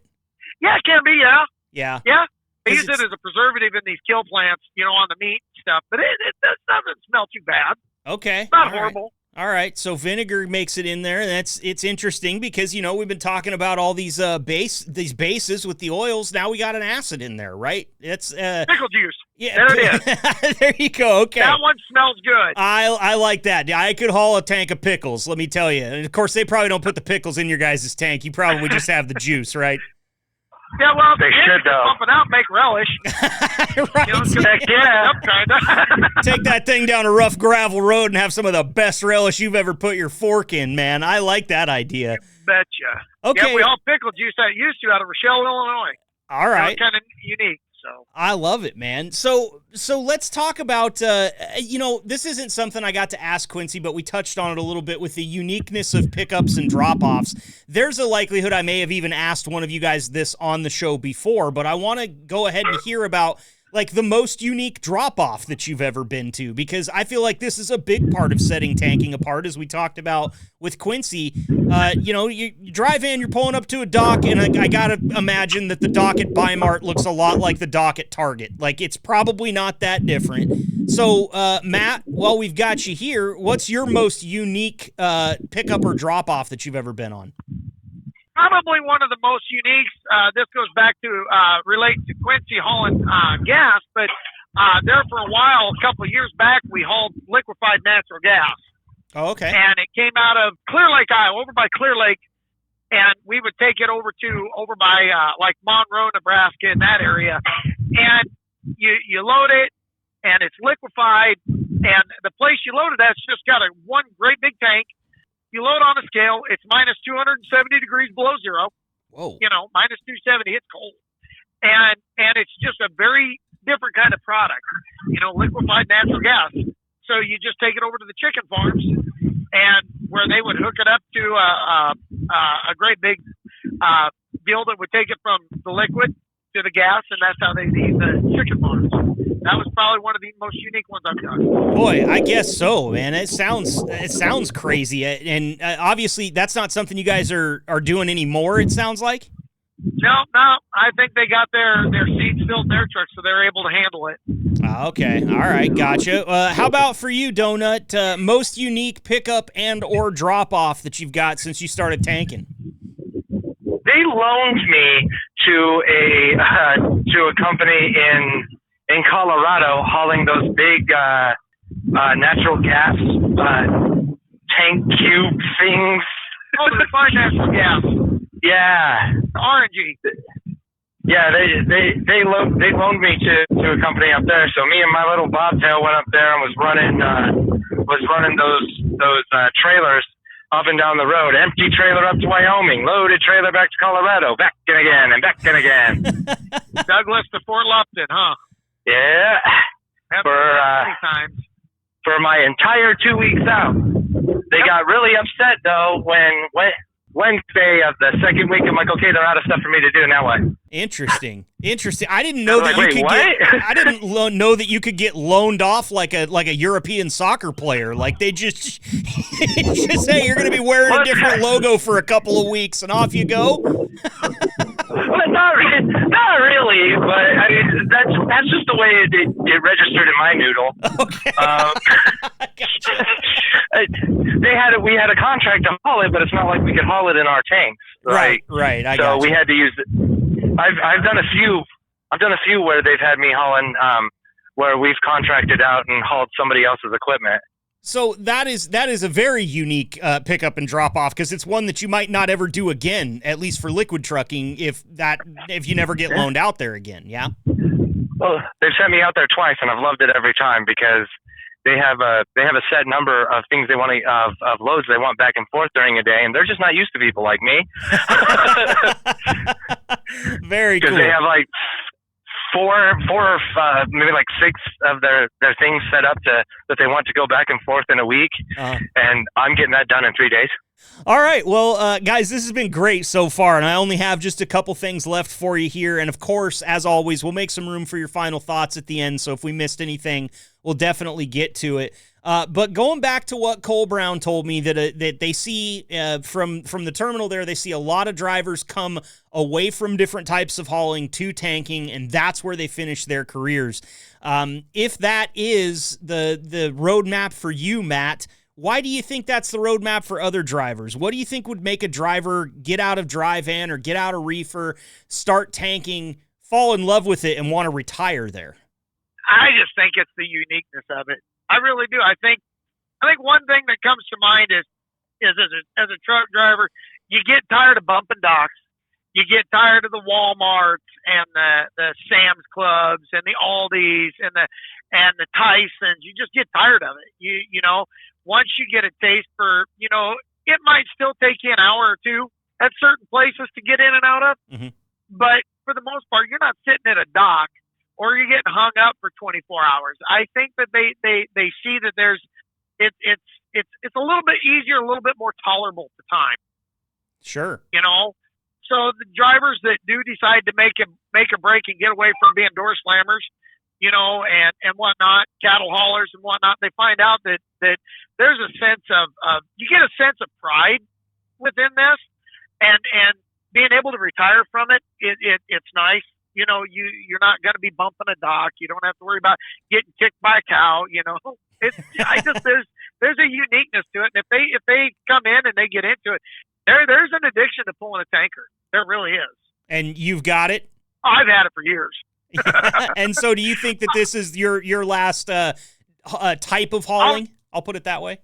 Yeah, it can be. Yeah. Yeah. Yeah. They use it as a preservative in these kill plants, you know, on the meat and stuff, but it doesn't smell too bad. Okay. It's not horrible. All right. So vinegar makes it in there, and it's interesting because, you know, we've been talking about all these bases with the oils. Now we got an acid in there, right? It's pickle juice. Yeah. There it is. There you go. Okay. That one smells good. I like that. I could haul a tank of pickles, let me tell you. And of course, they probably don't put the pickles in your guys' tank. You probably just have the juice, right? Yeah, well, they should though. Pump it out, make relish. Right. You know, Take that thing down a rough gravel road and have some of the best relish you've ever put your fork in, man. I like that idea. You betcha. Okay. Yeah, we all pickle juice that used to out of Rochelle, Illinois. All right. Kind of unique. So I love it, man. So let's talk about, you know, this isn't something I got to ask Quincy, but we touched on it a little bit with the uniqueness of pickups and drop-offs. There's a likelihood I may have even asked one of you guys this on the show before, but I want to go ahead and hear about, like, the most unique drop-off that you've ever been to, because I feel like this is a big part of setting tanking apart, as we talked about with Quincy. You know, you drive in, you're pulling up to a dock, and I got to imagine that the dock at Bi-Mart looks a lot like the dock at Target. Like, it's probably not that different. So, Matt, while we've got you here, what's your most unique pickup or drop-off that you've ever been on? Probably one of the most unique. This goes back to relate to Quincy hauling gas, but there for a while, a couple of years back, we hauled liquefied natural gas. Oh, okay. And it came out of Clear Lake, Iowa, over by Clear Lake, and we would take it over by like Monroe, Nebraska, in that area. And you load it, and it's liquefied, and the place you load it at's just got one great big tank. You load on a scale, it's minus 270 degrees below zero. Whoa. You know, minus 270, it's cold. And it's just a very different kind of product, you know, liquefied natural gas. So you just take it over to the chicken farms, and where they would hook it up to a great big deal that would take it from the liquid to the gas, and that's how they feed the chicken farms. That was probably one of the most unique ones I've done. Boy, I guess so, man. It sounds crazy, and obviously that's not something you guys are doing anymore, it sounds like. No. I think they got their seats filled in their truck, so they're able to handle it. Okay. All right. Gotcha. How about for you, Donut? Most unique pickup and or drop off that you've got since you started tanking? They loaned me to a company in Colorado hauling those big natural gas tank cube things. Oh, the fine natural gas. Yeah. RNG. Yeah, they loaned me to a company up there. So me and my little bobtail went up there and was running those trailers up and down the road. Empty trailer up to Wyoming, loaded trailer back to Colorado, back and again and back and again. Douglas to Fort Lupton, huh? Yeah. Many times. For my entire 2 weeks out. They got really upset though when Wednesday of the second week, I'm like, okay, they're out of stuff for me to do. Now what? Interesting. I didn't know that like, you could what? I didn't know that you could get loaned off like a European soccer player. Like they just say you're going to be wearing a different logo for a couple of weeks and off you go. Well, not really, but I mean that's just the way it registered in my noodle. Okay. We had a contract to haul it, but it's not like we could haul it in our tanks, right? Right. So we had to use it. I've done a few where they've had me hauling, where we've contracted out and hauled somebody else's equipment. So that is a very unique pickup and drop off because it's one that you might not ever do again, at least for liquid trucking, if you never get loaned out there again. Yeah. Well, they've sent me out there twice, and I've loved it every time because they have a set number of things they want of loads they want back and forth during a day, and they're just not used to people like me. Very cool. Because they have like four or maybe like six of their things set up that they want to go back and forth in a week, and I'm getting that done in 3 days. All right. Well, guys, this has been great so far, and I only have just a couple things left for you here. And, of course, as always, we'll make some room for your final thoughts at the end, so if we missed anything, we'll definitely get to it. But going back to what Cole Brown told me, that they see from the terminal there, they see a lot of drivers come away from different types of hauling to tanking, and that's where they finish their careers. If that is the roadmap for you, Matt, why do you think that's the roadmap for other drivers? What do you think would make a driver get out of dry van or get out of reefer, start tanking, fall in love with it, and want to retire there? I just think it's the uniqueness of it. I really do. I think one thing that comes to mind is as a truck driver, you get tired of bumping docks. You get tired of the Walmarts and the Sam's Clubs and the Aldis and the Tysons. You just get tired of it. You know, once you get a taste for, you know, it might still take you an hour or two at certain places to get in and out of. Mm-hmm. But for the most part, you're not sitting at a dock or you're getting hung up for 24 hours. I think that they see that it's a little bit easier, a little bit more tolerable to time. Sure. You know, so the drivers that do decide to make a break and get away from being door slammers, you know, and whatnot, cattle haulers and whatnot, they find out that there's a sense of you get a sense of pride within this, and being able to retire from it, it's nice. You know, you're not going to be bumping a dock. You don't have to worry about getting kicked by a cow. You know, there's a uniqueness to it. And if they come in and they get into it, there's an addiction to pulling a tanker. There really is. And you've got it? I've had it for years. And so do you think that this is your last type of hauling? I'll put it that way.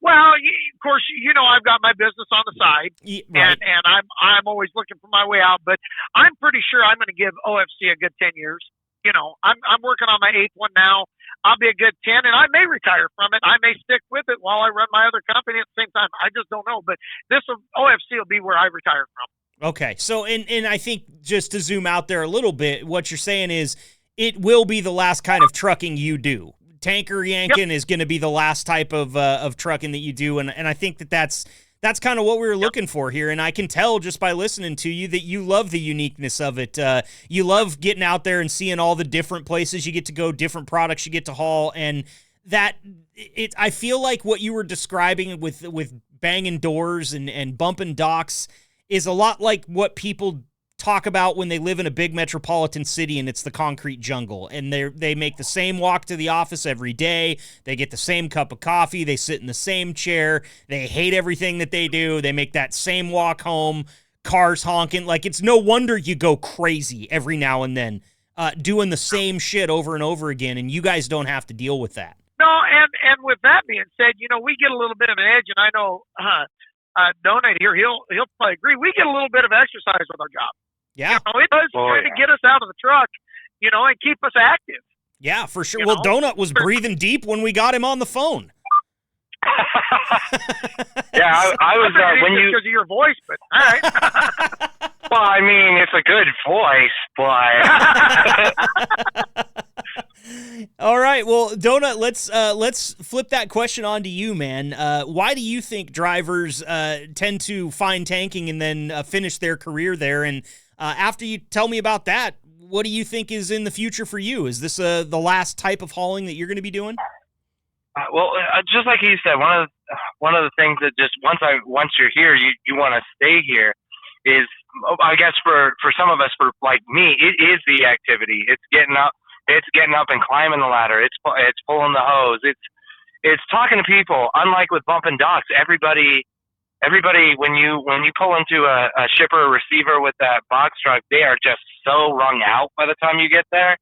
Well, of course, you know, I've got my business on the side, right. and I'm always looking for my way out. But I'm pretty sure I'm going to give OFC a good 10 years. You know, I'm working on my 8th one now. I'll be a good 10, and I may retire from it. I may stick with it while I run my other company at the same time. I just don't know. But OFC will be where I retire from. Okay, so and I think just to zoom out there a little bit, what you're saying is it will be the last kind of trucking you do. Tanker yanking is going to be the last type of trucking that you do, and I think that's kind of what we were looking for here, and I can tell just by listening to you that you love the uniqueness of it. You love getting out there and seeing all the different places you get to go, different products you get to haul, and I feel like what you were describing with banging doors and bumping docks is a lot like what people talk about when they live in a big metropolitan city and it's the concrete jungle, and they make the same walk to the office every day. They get the same cup of coffee. They sit in the same chair. They hate everything that they do. They make that same walk home, cars honking. Like, it's no wonder you go crazy every now and then doing the same shit over and over again, and you guys don't have to deal with that. No, and with that being said, we get a little bit of an edge, and I know Donut here, he'll probably agree. We get a little bit of exercise with our job. Yeah. It does kind of get us out of the truck, and keep us active. Yeah, for sure. Well, Donut was breathing deep when we got him on the phone. Yeah, I was when you because of your voice, but all right. Well, I mean, it's a good voice, but all right. Well, Donut, let's flip that question on to you, man. Why do you think drivers tend to find tanking and then finish their career there? And after you tell me about that, what do you think is in the future for you? Is this the last type of hauling that you're going to be doing? Well, just like you said, one of the things that just once you're here, you want to stay here is, I guess for some of us, for like me, it is the activity. It's getting up and climbing the ladder. It's pulling the hose. It's talking to people. Unlike with bump and docks, everybody when you pull into a shipper or receiver with that box truck, they are just so wrung out by the time you get there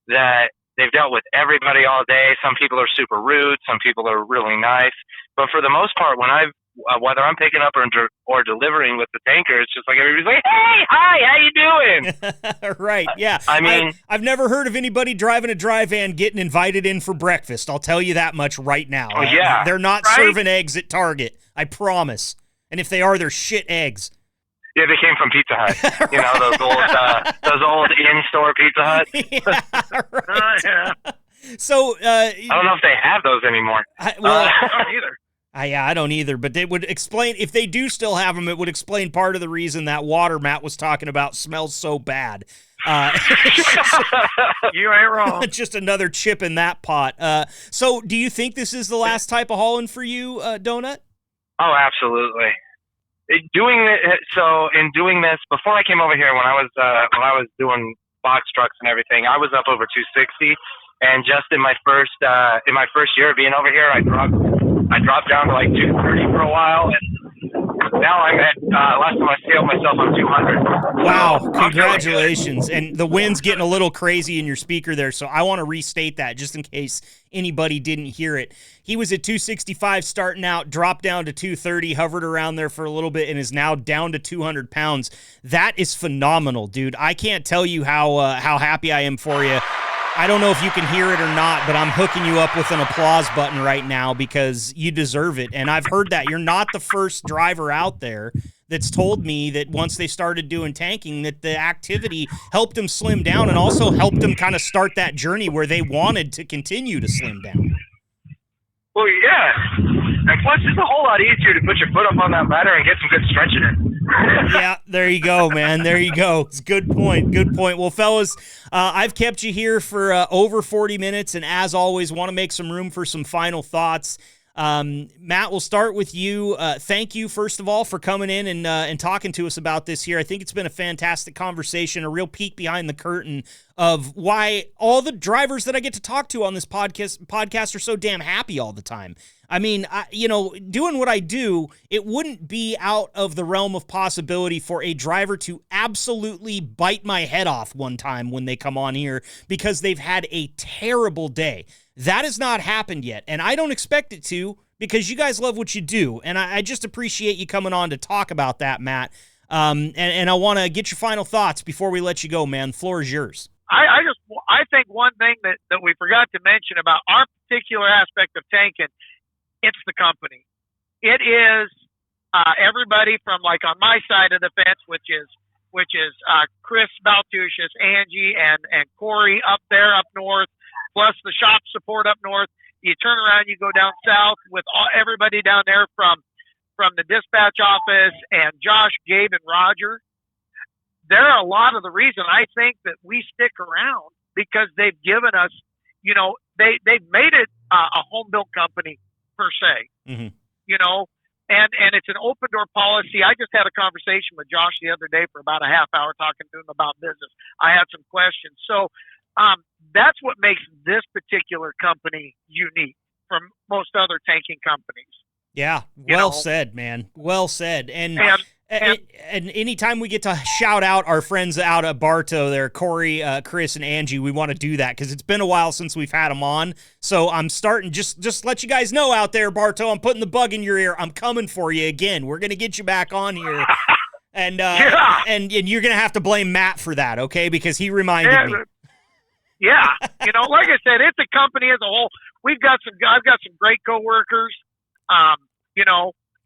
that they've dealt with everybody all day. Some people are super rude. Some people are really nice. But for the most part, when whether I'm picking up or delivering with the tanker, it's just like everybody's like, "Hey, hi, how you doing?" Right? Yeah. I mean, I've never heard of anybody driving a dry van getting invited in for breakfast. I'll tell you that much right now. Oh yeah, they're not serving eggs at Target. I promise. And if they are, they're shit eggs. Yeah, they came from Pizza Hut. Those old in-store Pizza Huts. Yeah, right. Yeah. So I don't know if they have those anymore. I don't either. I don't either, but they would explain, if they do still have them, it would explain part of the reason that water Matt was talking about smells so bad. You ain't wrong. Just another chip in that pot. So do you think this is the last type of hauling for you, Donut? Oh, absolutely. In doing this, before I came over here, when I was doing box trucks and everything, I was up over 260, and just in my first year of being over here, I dropped down to like 230 for a while, and now I'm at last time I scaled myself, I'm 200. Wow, congratulations. And the wind's getting a little crazy in your speaker there, so I want to restate that just in case anybody didn't hear it. He was at 265 starting out, dropped down to 230, hovered around there for a little bit, and is now down to 200 pounds. That is phenomenal, dude. I can't tell you how happy I am for you. I don't know if you can hear it or not, but I'm hooking you up with an applause button right now because you deserve it. And I've heard that. You're not the first driver out there that's told me that once they started doing tanking, that the activity helped them slim down and also helped them kind of start that journey where they wanted to continue to slim down. Well, yeah. And plus, it's a whole lot easier to put your foot up on that ladder and get some good stretching in. Yeah, there you go, man. There you go. It's a good point. Good point. Well, fellas, I've kept you here for over 40 minutes, and as always, want to make some room for some final thoughts. Matt, we'll start with you. Thank you, first of all, for coming in and talking to us about this here. I think it's been a fantastic conversation, a real peek behind the curtain of why all the drivers that I get to talk to on this podcast are so damn happy all the time. I mean, doing what I do, it wouldn't be out of the realm of possibility for a driver to absolutely bite my head off one time when they come on here because they've had a terrible day. That has not happened yet, and I don't expect it to because you guys love what you do, and I just appreciate you coming on to talk about that, Matt. And I want to get your final thoughts before we let you go, man. The floor is yours. I think one thing that we forgot to mention about our particular aspect of tanking, it's the company. It is everybody from, like, on my side of the fence, which is Chris Baltushis, Angie, and Corey up north, plus the shop support up north. You turn around, you go down south with everybody down there from the dispatch office, and Josh, Gabe, and Roger. They're a lot of the reason I think that we stick around because they've given us, they've made it a home built company per se. Mm-hmm. and it's an open door policy. I just had a conversation with Josh the other day for about a half hour talking to him about business. I had some questions. So that's what makes this particular company unique from most other tanking companies. Yeah, well said, man. Well said. And anytime we get to shout out our friends out at Bartow there, Corey, Chris, and Angie, we want to do that because it's been a while since we've had them on. So I'm starting, just let you guys know out there, Bartow, I'm putting the bug in your ear. I'm coming for you again. We're going to get you back on here. And you're going to have to blame Matt for that, okay? Because he reminded me. Yeah. Like I said, it's a company as a whole. I've got some great coworkers,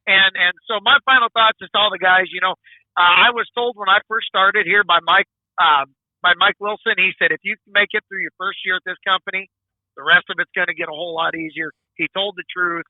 and so my final thoughts is to all the guys, I was told when I first started here by Mike Wilson, he said, if you can make it through your first year at this company, the rest of it's going to get a whole lot easier. He told the truth.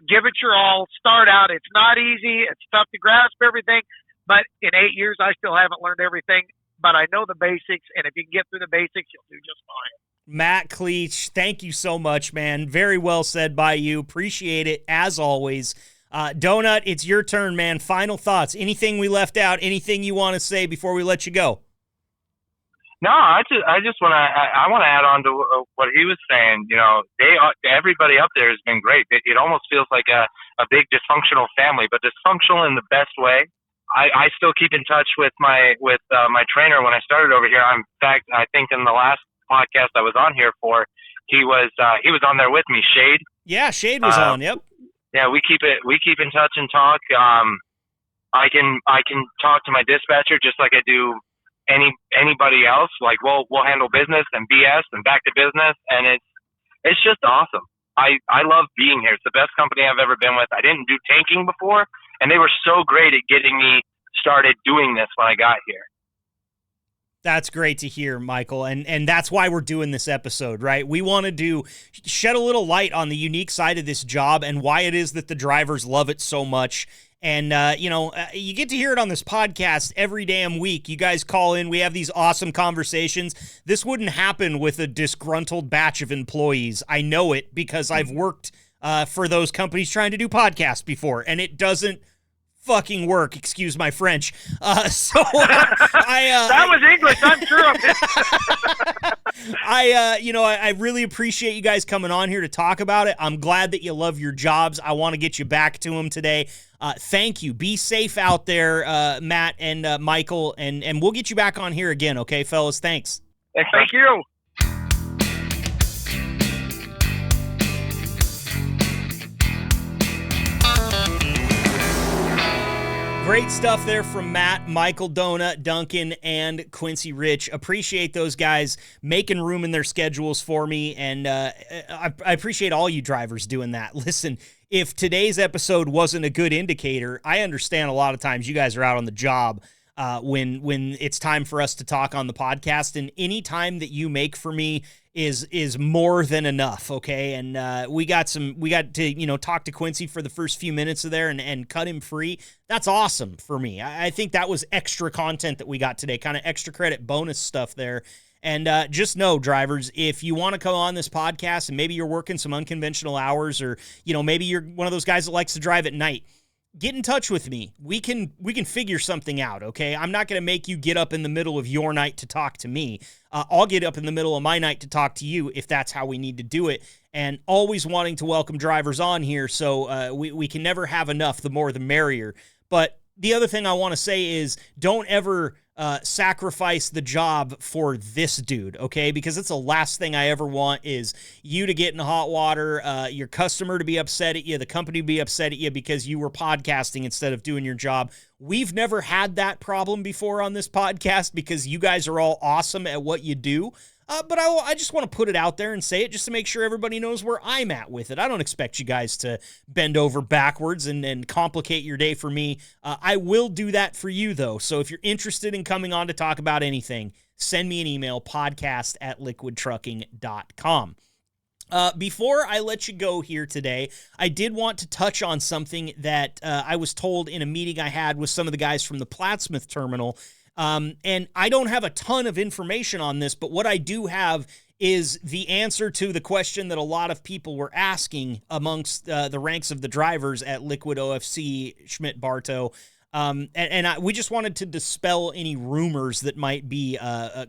Give it your all. Start out. It's not easy. It's tough to grasp everything, but in 8 years, I still haven't learned everything, but I know the basics, and if you can get through the basics, you'll do just fine. Matt Kleich, thank you so much, man. Very well said by you. Appreciate it, as always. Donut, it's your turn, man. Final thoughts. Anything we left out? Anything you want to say before we let you go? No, I just want to add on to what he was saying. Everybody up there has been great. It almost feels like a big dysfunctional family, but dysfunctional in the best way. I still keep in touch with my trainer when I started over here. In fact, I think in the last podcast I was on here for, he was on there with me. Shade. Yeah, Shade was on. Yep. Yeah, we keep in touch and talk. I can talk to my dispatcher just like I do anybody else. Like we'll handle business and BS and back to business, and it's just awesome. I love being here. It's the best company I've ever been with. I didn't do tanking before, and they were so great at getting me started doing this when I got here. That's great to hear, Michael, and that's why we're doing this episode, right? We want to shed a little light on the unique side of this job and why it is that the drivers love it so much. And, you get to hear it on this podcast every damn week. You guys call in. We have these awesome conversations. This wouldn't happen with a disgruntled batch of employees. I know it because I've worked for those companies trying to do podcasts before, and it doesn't fucking work. Excuse my French. That was English. I'm sure of it. I really appreciate you guys coming on here to talk about it. I'm glad that you love your jobs. I want to get you back to them today. Thank you. Be safe out there, Matt and Michael, and we'll get you back on here again. Okay, fellas. Thanks. Thank you. Great stuff there from Matt, Mikal Duncan, and Quincy Rich. Appreciate those guys making room in their schedules for me, and I appreciate all you drivers doing that. Listen, if today's episode wasn't a good indicator, I understand a lot of times you guys are out on the job when it's time for us to talk on the podcast, and any time that you make for me is more than enough, okay? And we got to talk to Quincy for the first few minutes of there and cut him free. That's awesome for me. I think that was extra content that we got today, kind of extra credit bonus stuff there. And just know, drivers, if you want to come on this podcast and maybe you're working some unconventional hours, or maybe you're one of those guys that likes to drive at night, get in touch with me. We can figure something out, okay? I'm not going to make you get up in the middle of your night to talk to me. I'll get up in the middle of my night to talk to you if that's how we need to do it. And always wanting to welcome drivers on here, so we can never have enough. The more the merrier. But the other thing I want to say is don't ever sacrifice the job for this dude, okay? Because it's the last thing I ever want is you to get in hot water, your customer to be upset at you, the company to be upset at you because you were podcasting instead of doing your job. We've never had that problem before on this podcast because you guys are all awesome at what you do. But I just want to put it out there and say it just to make sure everybody knows where I'm at with it. I don't expect you guys to bend over backwards and complicate your day for me. I will do that for you, though. So if you're interested in coming on to talk about anything, send me an email, podcast@liquidtrucking.com. Before I let you go here today, I did want to touch on something that I was told in a meeting I had with some of the guys from the Plattsmouth terminal. And I don't have a ton of information on this, but what I do have is the answer to the question that a lot of people were asking amongst the ranks of the drivers at Liquid OFC, Schmidt-Bartow. We just wanted to dispel any rumors that might be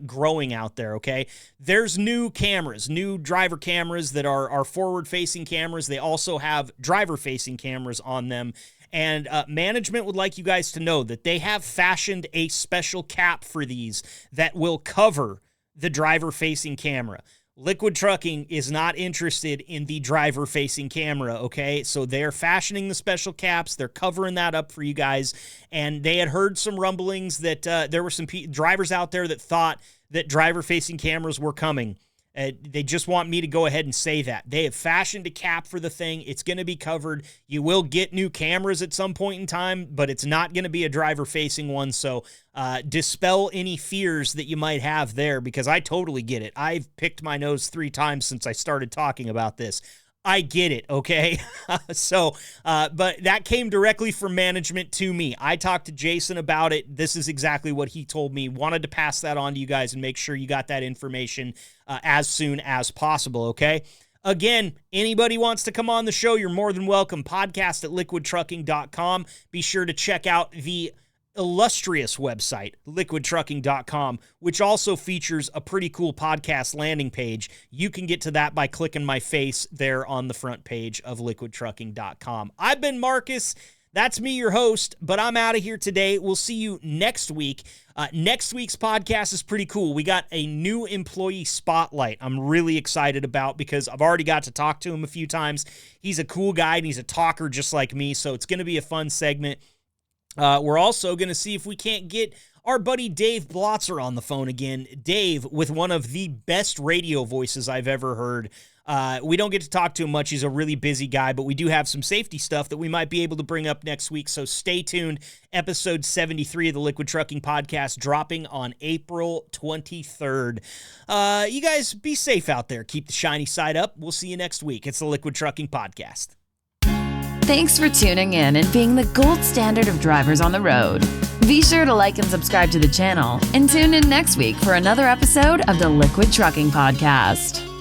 growing out there, okay? There's new cameras, new driver cameras that are forward-facing cameras. They also have driver-facing cameras on them. And management would like you guys to know that they have fashioned a special cap for these that will cover the driver-facing camera. Liquid Trucking is not interested in the driver-facing camera, okay? So they're fashioning the special caps. They're covering that up for you guys. And they had heard some rumblings that there were some drivers out there that thought that driver-facing cameras were coming. They just want me to go ahead and say that. They have fashioned a cap for the thing. It's going to be covered. You will get new cameras at some point in time, but it's not going to be a driver-facing one. So dispel any fears that you might have there, because I totally get it. I've picked my nose 3 times since I started talking about this. I get it, okay? But that came directly from management to me. I talked to Jason about it. This is exactly what he told me. Wanted to pass that on to you guys and make sure you got that information as soon as possible, okay? Again, anybody wants to come on the show, you're more than welcome. Podcast at liquidtrucking.com. Be sure to check out the illustrious website, liquidtrucking.com, which also features a pretty cool podcast landing page. You can get to that by clicking my face there on the front page of liquidtrucking.com. I've been Marcus. That's me, your host, but I'm out of here today. We'll see you next week. Next week's podcast is pretty cool. We got a new employee spotlight I'm really excited about because I've already got to talk to him a few times. He's a cool guy, and he's a talker just like me, so it's going to be a fun segment. We're also going to see if we can't get our buddy Dave Blotzer on the phone again. Dave, with one of the best radio voices I've ever heard. We don't get to talk to him much. He's a really busy guy, but we do have some safety stuff that we might be able to bring up next week. So stay tuned. Episode 73 of the Liquid Trucking Podcast dropping on April 23rd. You guys be safe out there. Keep the shiny side up. We'll see you next week. It's the Liquid Trucking Podcast. Thanks for tuning in and being the gold standard of drivers on the road. Be sure to like and subscribe to the channel and tune in next week for another episode of the Liquid Trucking Podcast.